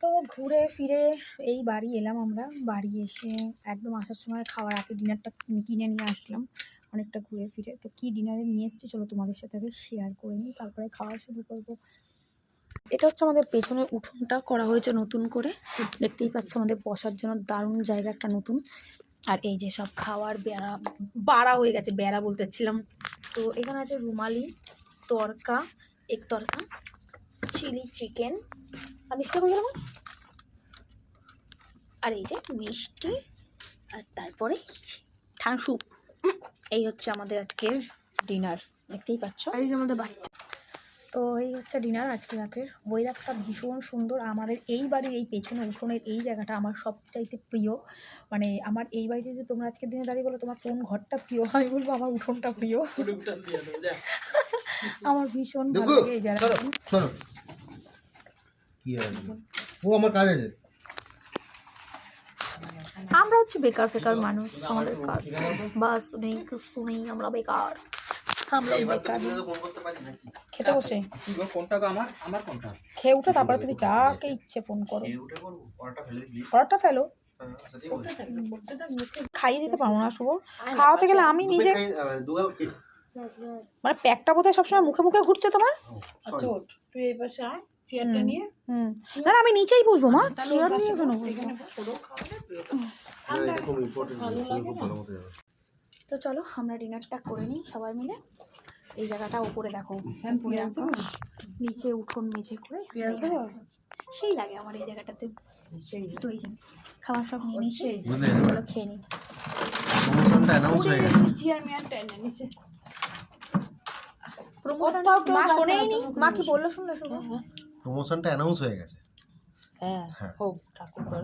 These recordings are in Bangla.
তো ঘুরে ফিরে এই বাড়ি এলাম আমরা। বাড়ি এসে একদম আসার সময় খাওয়ার আগে ডিনারটা কিনে নিয়ে আসলাম অনেকটা ঘুরে ফিরে। তো কী ডিনারে নিয়ে এসেছি চলো তোমাদের সাথে আগে শেয়ার করে নিই, তারপরে খাওয়া শুরু করবো। এটা হচ্ছে আমাদের পেছনের উঠোনটা করা হয়েছে নতুন করে, দেখতেই পাচ্ছ আমাদের বসার জন্য দারুণ জায়গা একটা নতুন। আর এই যে সব খাওয়ার বাড়া হয়ে গেছে, বেড়া বলতেছিলাম। তো এখানে আছে রুমালি তরকা, এগ তরকা, চিলি চিকেন, আর মিষ্টি হয়ে গেলাম, আর এই যে মিষ্টি, আর তারপরে ঠাংসুপ। এই হচ্ছে আমাদের আজকের ডিনার, দেখতেই পাচ্ছ। এই যে আমাদের বাচ্চা। তো এই হচ্ছে ডিনার আজকে রাতের। ওয়েদারটা ভীষণ সুন্দর। আমাদের এই বাড়ির এই পেছনে উঠোনের এই জায়গাটা আমার সবচাইতে প্রিয়। মানে আমার এই বাড়িতে যে তোমরা আজকের দিনে দাঁড়িয়ে বলো তোমার কোন ঘরটা প্রিয়, আমি বলবো আমার উঠোনটা প্রিয়। আমার ভীষণ ভালো লাগে এই জায়গাটা। চলো কি আছে ও আমার কাজ আছে। আমরা হচ্ছে বেকার ফেকার মানুষ, আমাদের কাজ বাস নেই, কিছু নেই, আমরা বেকার। আমরা বেকার খেতে বসে খেয়ে উঠে তারপরে তুমি যাকে ইচ্ছে ফোন করো, পরোটা ফেলো। খাইয়ে দিতে পারবো না শুভ, খাওয়াতে গেলে আমি নিজে মানে প্যাকটা বোধহয় সবসময় মুখে মুখে ঘুরছে তোমার। তুই এই পাশে আয়, চেয়ারটা নিয়ে। না আমি নিচেই বসবো মা, চেয়ার নিয়ে কেন বসবো? তো চলো আমরা ডিনারটা করে নিই সবাই মিলে। এই জায়গাটা উপরে দেখো, উপরে আকাশ, নিচে উঠোন মেঝে করে সেই লাগে আমার এই জায়গাটাতে। তো এই যে খাবার সব নিয়ে নিচ্ছে, চলো খেয়ে নিই। মা শোনেইনি, মা কি বললো শুনলে? প্রমোশনটা অ্যানাউন্স হয়ে গেছে। হ্যাঁ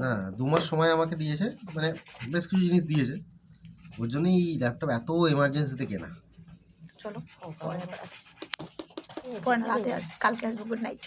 না 2 মাস সময় আমাকে দিয়েছে, মানে বেশ কিছু জিনিস দিয়েছে, ওর জন্যই এই ল্যাপটপ এত এমার্জেন্সিতে কেনা। চলো পরে রাতে কালকে আসবো। Good night.